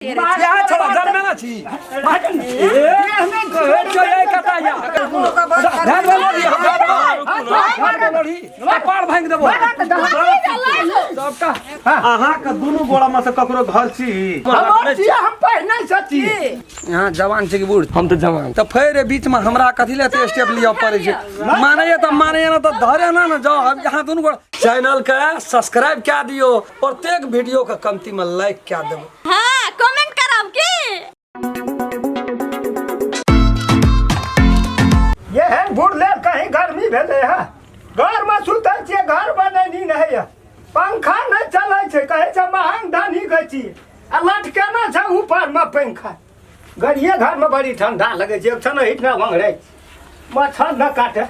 क्या छोड़ा घर में ना छी जो ये कहता या ध्यान बोली पार भांग देबो सबका अहाँ का दोनों गोड़ा में से ककरो घर छी हम पहले सची यहां जवान छै कि बूढ़ हम तो जवान तो फेर बीच में हमरा कथि ले तो स्टेप लिया पड़े छै माने ना तो धरे ना जाओ हम यहां दोनों गोड़ा चैनल के सब्सक्राइब क्या दियो प्रत्येक वीडियो का कमती में लाइक क्या देबो हां कमेंट करब की ये है बूढ़ ले कहीं गर्मी भेले है घर में सुते छिए घर बने नहीं है पंखा नहीं चले छे कहे छ महंग धानी गची आ लटकेना छ ऊपर में पंखा गरिए घर में बड़ी ठंडा लगे छे छन हिट ना भंगरे मच्छर न काटे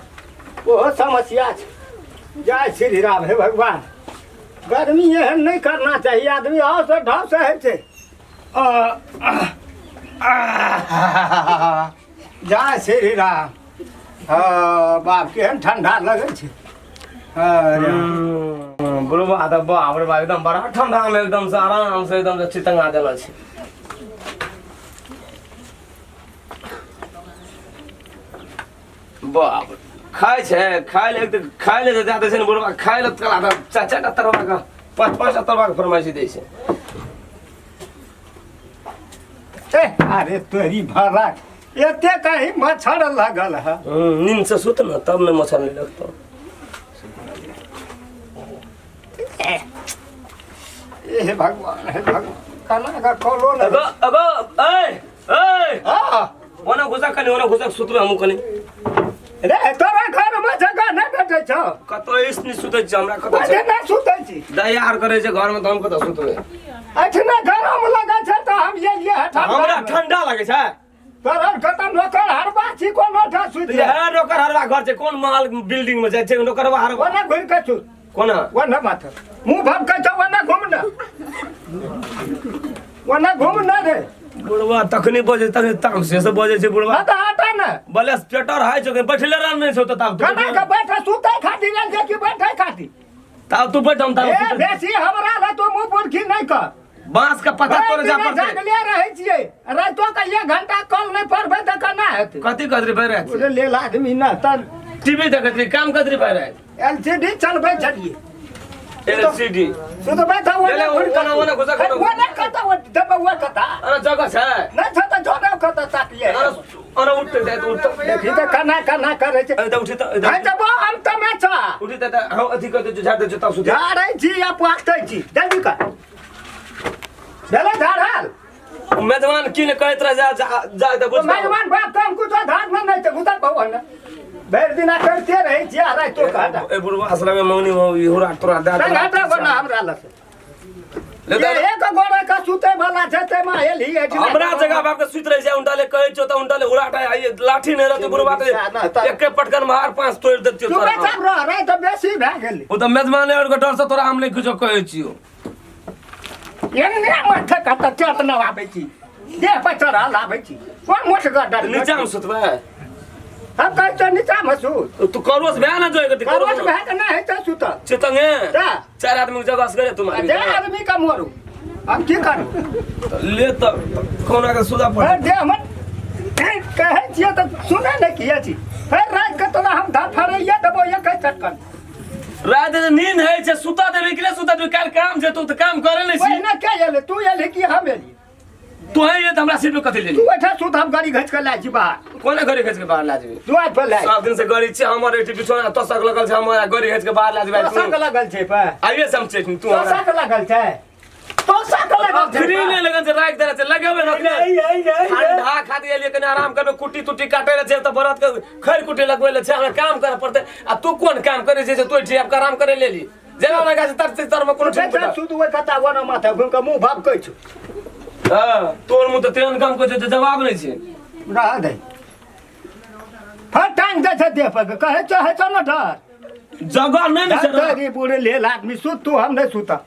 वो समस्या छे जय श्री राम हे भगवान गर्मी ये नहीं करना चाहिए आदमी आओ से ढाव से है छे जय श्री राम बाप के ठंडा लगे छे बुढ़वा तो बाप रे बाप एकदम बड़ा ठंडा में एकदम से आराम से एकदम चितंगा देला छी बाप खाय छे खाय ले जाते छे बुढ़वा खाय ले कला चाचा तरवा का 5-5 तरवा का फरमाइशी दे छे अरे तोरी भरा एते कहीं मच्छर लगल है नींद से सुत ना तब में मच्छर नहीं लगता हे भगवान खाना का खोलो ना अगो ए ओना घुसा सुत में हमू कनी रे तोरा घर में जगह नहीं बैठे छ कतो इसनी सुते छ हमरा कतो अरे ना सुते छी दयार करे छ घर में तो हम कतो सुतबे अठना गरम लगे छ तो हम ये हटा हमरा ठंडा लागे छ तोरा कत नौकर हरबा छी को नोठा सुत ये नौकर हरवा घर छ कोन महल बिल्डिंग में जाय छ नौकरवा हरवा वना घुर के छु कोना वना माथा मुंह भब के छ वना घूमना वना घूमना रे बुढ़वा तखनी बजे तखनी ताम से बजे छ बुढ़वा हटा हटा ना बलेस पेटर हाय छ बैठले रह नहीं छ त ताब खाना का बैठा सुते खाती रे जे की बैठे खाती ताब तू बैठ हम ताब ए बेसी हमरा ला तो मुंह पुरखी नहीं कर बांस का पत्ता तोड़ जा पड़ते जंगले रहे छिए रातो का 1 घंटा कल नहीं पड़बे त केना हेतै कथि कदरी भर रहे पूरे ले आदमी ना तन टीवी देखत काम कदरी भर रहे एलसीडी चलबे चलिए एलसीडी सुनो बैठा वो ले ओना घुसा करो वो ना कता वो दबा वो कता अरे जगह छ ना छ त जोना कता ताकिए अरे उठ दे तू उठ देखि त कना करे छ अरे उठ त है त बो हम त में छ उठ त हम अधिक जो झाड़ दे जता सुते झाड़ै छी या पाटै छी जल्दी कर चले झाड़ाल मेजबान किन कहत रह जा दे बुझ मेहमान बाप काम कुछ धार में नहीं छ गुता भवन भर दिना करते रहे छी आ रात तो काटा ए बुढ़वा असला में मंगनी हो होरा तोरा दा घाटा बना हमरा लस ये एक गोरा का सुते वाला जते मा हेली हमरा जगह बाप के सुत रह जा उंडाले कहै छ त उंडाले उड़ाटा आई लाठी ने रहते बुढ़वा त एक पटकन मार 5 तोड़ देतियो तू बेटा रह तो बेसी भ गेली ओ त मेजबान और के डर से तोरा हम नहीं कुछ कहै छियो एने मठ कत चट न आबै छी दे पचर लाबै छी कोन मोट गड्डा नीचा में सुतबे हम कहै छ नीचा में सुत तू करवस बे ना जोय के करवस भे के ना है त सुत चितंगे ता 4 आदमी जगह से करे तुम्हारी दे आदमी का मोरू हम की करू ले त कोना के सुदा पड़ दे हम कहै छियै त सुने न किया छी फिर रात के तोरा हम धा फरैया देबो एक चक्कर रात नींद है छे सुता देबे के सुता देबे काल काम जे तू त काम करे नै छी ना के एले तू एले की हम एली तू है ये त हमरा सीट पे कथि ले तू बैठा सुत हम गाड़ी घच के ला छी बाहर कोना गाड़ी घच के बाहर ला जेबे तू आज पर ला सब दिन से गाड़ी छे हमर एटी बिछोना तसक लगल छे हमरा गाड़ी घच के बाहर ला जेबे तोसा के लगल छै पे आइए समझे तू तोसा हमरा के लगल छै तोसा के लगल छै फ्री नहीं लगन से राख देना से लगेबे न ठंडा खाती एलिए कने आराम करबे कुट्टी तुट्टी काटे ले छे त बरत के खैर कुट्टी लगवे ले छे हमरा काम करे पड़ते आ तू कोन काम करे छे तू ठीक आप आराम करे लेली जेना लगा से तर में कोनो ठीक बेटा सुत वो कता वना माथा घुम के मुंह भाप कहै छ हां तोर मुंह त तेन काम कहै छ जवाब नहीं छे रह दे फटांग दे पर कहै छ है न डर जगह नहीं न छे तेरी बूढ़े ले आदमी सुत तू हम नहीं सुता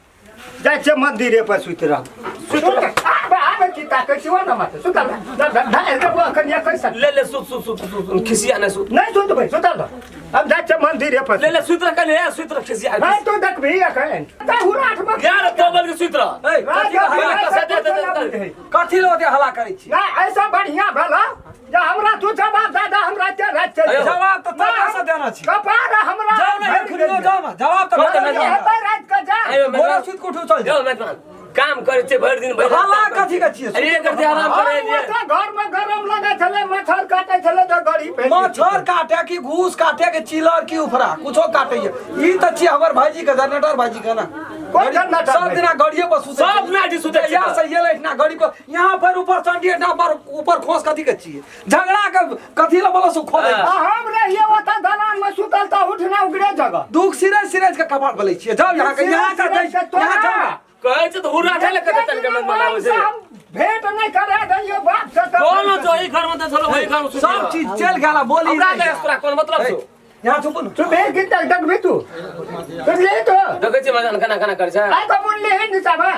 जाय छे मंदिरे पर सुत रह सुत आबे की ताकै छी वना माथा सुत ढाल के वो कनिया कैसा ले सुत खिसिया नहीं सुत नहीं सुत भाई सुत अब जा छ मंदिर पर ले ले सूत्र का ले सूत्र खिसिया नहीं तो देख भी अखन ता हुराठ में यार तो बल के सूत्र कथी लो दे हला करै छी ना ऐसा बढ़िया भला जे हमरा तू जवाब दादा हमरा ते रात चल जवाब तो तोरा से देना छी कपार हमरा जाओ ना खुलियो जाओ ना जवाब तो हेतै रात के जा बोरा सुत को उठो चल जाओ मेहमान काम करे छे भर दिन भर हला कथी के छी अरे करते आराम करे लिए घर में गरम लगे छले मच्छर काटे छले तो गड़ी पे मच्छर काटे की घूस काटे के चिलर की उफरा कुछो काटे ई त छी हमर भाईजी के जनरेटर भाईजी के ना सब दिना गड़िए पर सुते सब नाटी सुते यहाँ से ये लेट ना गड़ी पर यहाँ पर ऊपर चंडी ना पर ऊपर खोस कथी के छी झगड़ा के कथी ला बोलो सु खोले हम रे ये ओता दलान में सुतल त उठना उगड़े जगह दुख सिरज के कपाट बोले छी जाओ यहाँ का यहाँ जाओ कहै छ त हुरा ठेले कते तन के मनावे छै भेंट नहीं करे दैयो बाप से कोनो जो ई घर में त चलो वही घर में सब चीज चल गेला बोली हमरा के तोरा कोन मतलब छौ यहाँ चुप न तू बे कित तक भी तू ले तो देखे छ मजान खाना करे छ आई तो बोल ले है निसाबा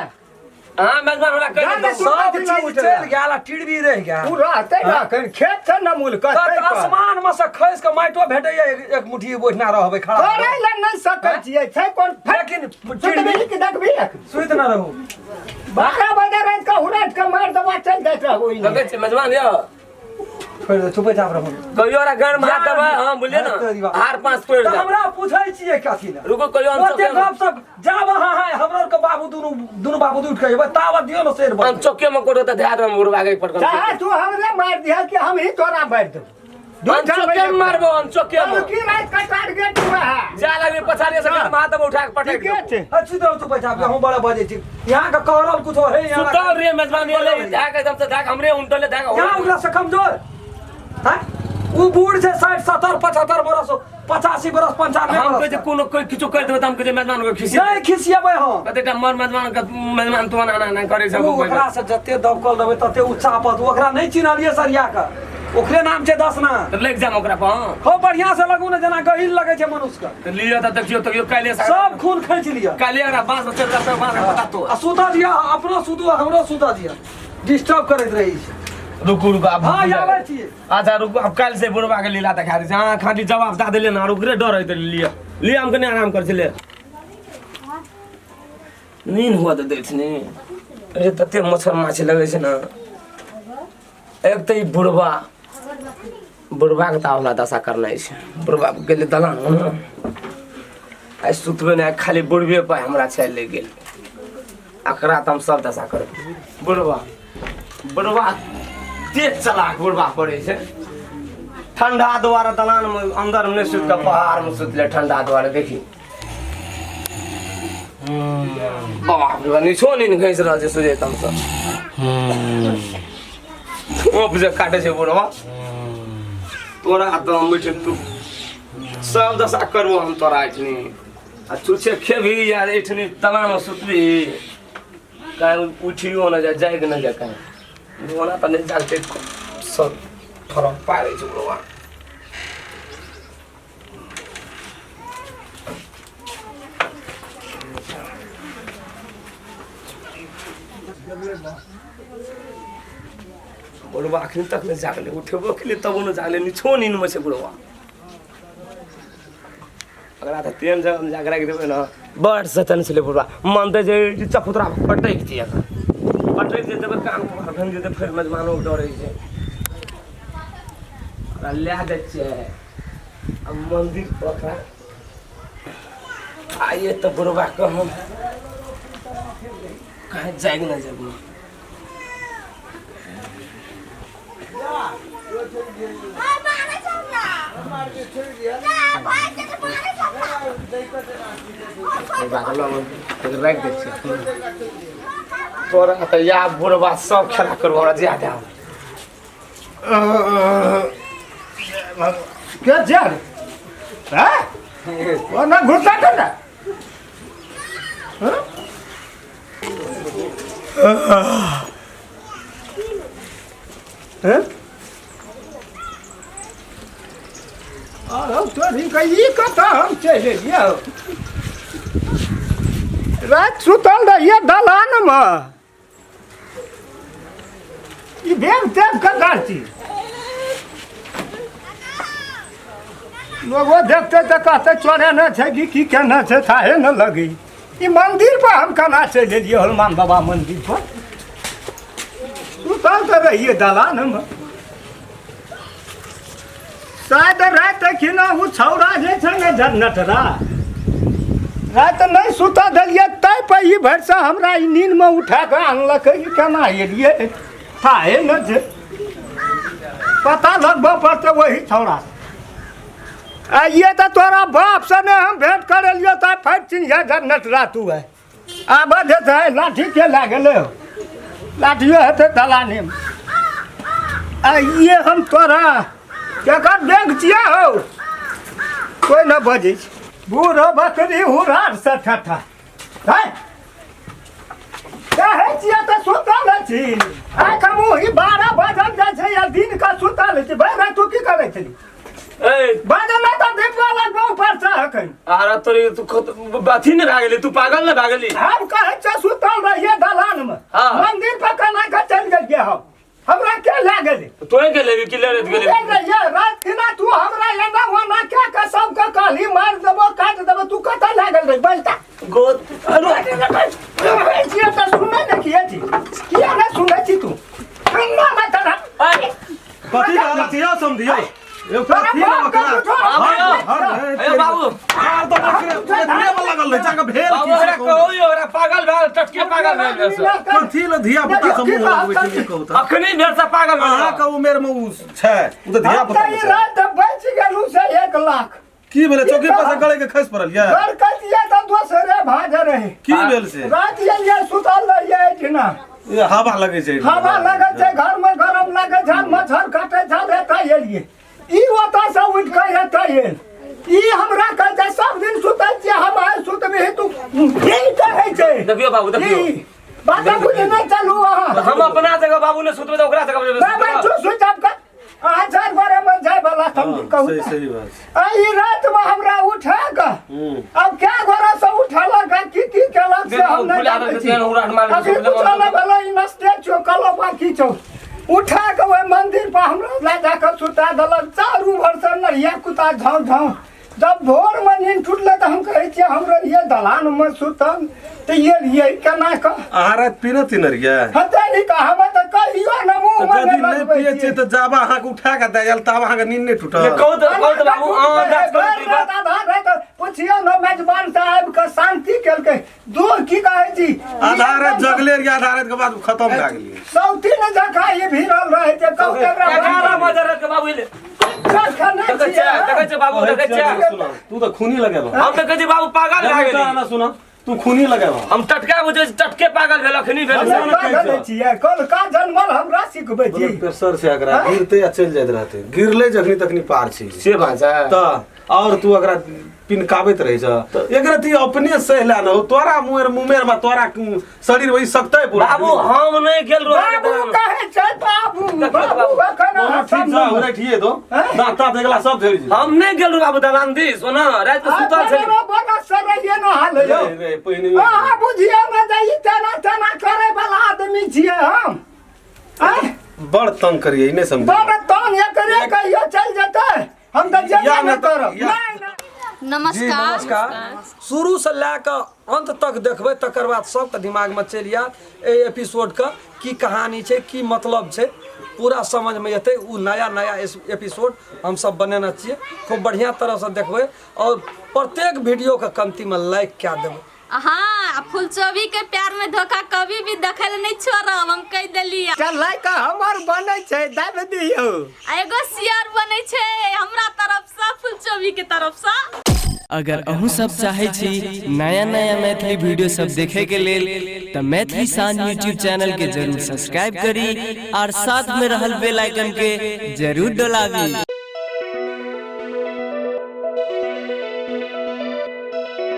हां मेजबान हमरा कह सब चीज चल गेला टिड़बी रह गया पूरा ते ना कर खेत छ न मूल का आसमान में से खस के माइटो भेटै एक मुट्ठी बैठना रहबै खड़ा करे ले नहीं सकै छियै छै कोन लेकिन टिड़बी की देख भी सुइत न रहू बाका बजा रात का हुराट के मार दवा चल जात रहू देखे छ मेजबान यो फिर चुपे चाप रहू कहियो रा घर में हाथ दबा हां बोलिए ना हार पांच तोड़ दे हमरा पूछै छियै कथी ला रुको कहियो ओते गप सब जाब हां हमरा के बाबू दुनु बाबू उठ के एबे तावत दियो न शेर हम चौके में कोड़ो त ध्यान में मुरवा के पटक चाहे तू हमरे मार दिया कि हम ही तोरा मार दो हम चौके में मारबो हम चौके में की रात का टारगेट हुआ है जा लगे पछाड़ी से घर में हाथ में उठा के पटक के दे छै अच्छी तरह चुपे चाप हम बड़ा बजे छी यहाँ का करल कुछ है यहाँ सुतल रे मेजबान ये ले धाक एकदम से धाक हमरे उंटले धाक यहाँ उगला से कमजोर हां वो बूढ़ से 60 70 75 बरस 85 बरस 95 हम बरस कहे कोनो कोई किछु कर देबे त हम कहे मेजबान को खिसी नहीं खिसियाबै हम कतेटा मर मेजबान तो ना करे सब ओकरा से जते दबकल रहबै तते ऊंचा पद ओकरा नहीं चिन्हलिए सरिया का ओकरे नाम छै 10 ना लेक जाम ओकरा पर हो बढ़िया से लगू ने जना गहिल लगे छै मनुष्य का त लियो त देखियो त काले सब खून खींच लिया काले अगर बांस चल जाता बांस पता तो आ सुता दिया अपनो सुतू हमरो सुता दिया डिस्टर्ब करैत रही छै रुकु अब हां आबै छी अच्छा रुकु अब काल से बुढ़वा के लीला देखा दे हां खाली जवाब दा देले ना रुकरे डर है लिए हम कने आराम कर छले नींद हुआ त देख ने अरे तते मच्छर माछी लगे छै ना एक त ई बुढ़वा के तावला दशा करनाइ छै बुढ़वा गेले दलान आई सुतबे ने खाली बुढ़वे पे हमरा चल ले गेल अकरा त हम सब दशा कर बुढ़वा तेज चलाक बुढ़वा पड़े छै ठंडा द्वारा दलान में अंदर में सुत के पहाड़ में सुतले ठंडा द्वारा देखी बाप रे निछो नीन घैस रहल छै सूर्य तम सब ओ बुझे काटे छै बुढ़वा तोरा तो मिठ तू सब दशा करबो हम तोरा इतनी आ छुछे खेबी यार इतनी दलान में सुतबी कहीं उठियो न जाए न जाए कहीं दोना त नहीं जानते सब फरक पारे छै बुढ़वा बुढ़वा अखन तक नहीं जागले उठेबो के लिए तब न जागले निछो नींद में छै बुढ़वा अगर आता तेन जगह जागरा के देबे ना बड़ सतन छले बुढ़वा मानते जे चपुतरा पटक दिया पटक दे देबे काम भंग दे फिर मेजबानो डरे छै ओकरा ले दे छै अब मंदिर पकड़ा आइए तो बुढ़वा को हम कहीं जाएग ना जब तोरा तो या बुढ़वा सब खेला करू हमरा ज्यादा क्या जान हैं वो ना घुसा करना हैं तो ठीक है ये कथा हम चले गया रात सुतल रहिए दलान में ये बेग तेग का गाड़ी लोगो देखते तो कहते चोरे न छै कि की केना छै थाहे न लगी। ई मंदिर पर हम केना चलि एलियै हनुमान बाबा मंदिर पर। सुतल तो रहिए दलान में। शायद रात खिना उ छौड़ा जे छै ने जनटरा रात नहीं सुता दिलिए तै पर ई भर से हमरा ई नींद में उठा के आनलक केना एलिए थाहे न छै। पता लगबो पड़ते वही छौड़ा ये तो तोरा बाप से ने हम भेंट कर लियो तो फट चिन्ह जनटरा तू है आब है लाठी के ला गेले हो लाठियो हेते दलाने में। ये हम तोरा केकर बैंक छिया हो कोई न बजे बूढ़ो बकरी हुरार से ठठा है कहे छिया तो सुतल छी आइ कमु ही 12 बजल जाय छै या दिन का सुतल छी भाई रे तू की करे छली ए बजल तो देखवा लगबो ऊपर से हकन आरा तोरी तू बाथी ने भागली तू पागल ने भागली हम कहे छ सुतल रहिए दलान में मंदिर पर कना के चल गेलिए हमरा क्या लागल तोय के लेबी कि लेरत गेली ये रात दिना तू हमरा लेना होना क्या का सब का काली मार देबो काट देबो तू कत लागल रे बलता गोद ये तो सुनै न किए छी किया न सुनै छी तू अन्ना मत ना कथी का तिया समझियो ए कथी का ए बाबू हां तो देखने में लगल रे जाके भेल बाबू रे कहो रे पागल भेल टटके पागल भेल से कथी ल धिया पुता समूह लगबै छी कहू त अखनी भेल से पागल भेल अहाँ का उमेर में उ छै उ त धिया पुता ये रात बच गेलू से 1 लाख की भेले चौकी पर से गले के खस पड़ल या घर कतिया तो दोसरे भाज रहे की भेल से रात ये सुतल रहिए एठना ये हवा लगे छै हवा लगे छै घर में गरम लगे छै मच्छर काटे छै एता एलिए ई ओता से उठ के एता एल ई हमरा कहै सब दिन सुतल छियै हम आइ सुतबे तू की कहै छै देखियो बाबू देखियो बात बुझ न चलू अहाँ हम अपना जगह बाबू ने सुतबे त ओकरा जगह बाबा तू सुत आप का आ चार बारे में जाय वाला हम कहू सही सही बात आई रात में हमरा उठा के अब क्या घरा से उठाला का की केलक से हम नहीं जानते छी अभी तू चले वाला ई नस्ते छो कलो बाकी छो उठा के वो मंदिर पर हमरा ला जाकर सुता दलक चारू भर नरिया कुत्ता झाऊ झाऊ जब भोर में नींद टूटले तो हम कहे छियै हमरा ये दलान में सुतल तो ये केना का आहार पीना तिनरिया हते नहीं कहा त कहियो न मुंह में यदि नहीं पिए छै त जाबा अहाँ के उठा के दयल तब अहाँ के नींद नहीं टूटल कहू त बाबू दादा पूछियो न मेजबान साहब के शांति केलकै दूर की कहै छी आधार जगले या आधार के बाद खत्म भ गेलिए सौती न जखा ये भिरल रहे छै कहू एकरा 11 बजे रात के बाबू ले देखै छै बाबू देखै छै तू तो खूनी लगेबा हम देखै छी बाबू पागल भए गेली ना सुन तू खूनी लगेबा हम टटका बुझे टटके पागल भेल अखनी भेल पागल छियै कल का जन्मल हमरा सिखबै छी प्रेशर से अगरा गिरते या चल जाइत रहते गिरले जखनी तखनी पार छी से भाषा त और तू अगरा पिनकाबैत रही छ एकरा ती अपने सहला न हो तोरा मुमेर में तोरा शरीर वही सकतै पूरा बाबू हम नहीं गेल रो बाबू कहे छै बाबू बाबू कना ठीक जा हो रहिए तो दांत देखला सब झड़ जी हम नहीं गेल रो बाबू दलान दी सोना रात में सुतल छली बना सरैये न हाल यो रे पहिने आ बुझियो न जाई तना करे वाला आदमी छियै हम बड़ तंग करिए नहीं समझ बड़ तंग ये करे कहियो चल जेतै हम त जेबे न करब नमस्कार शुरू से लेकर अंत तक देखबै तकर बाद सबके दिमाग में चलि आयत ए एपिसोड के की कहानी छै की मतलब छै पूरा समझ में एतै उ नया एपिसोड हम सब बनेने छियै खूब बढ़िया तरह से देखबै और प्रत्येक वीडियो के कमती में लाइक क्या देबै हाँ फुलचोबी के प्यार में धोखा कभी भी देखल नहीं छोड़ब हम कह देलिए चल लाइक हमर बनै छै दाब दियौ एगो शेयर बनै छै हमरा तरफ से फुलचोबी के तरफ से अगर अहू सब चाहे छी नया नया मैथिली वीडियो सब देखे के लेल त मैथिली साँझ यूट्यूब चैनल के जरूर सब्सक्राइब करी और साथ में रहल बेल आइकन के जरूर दबावी।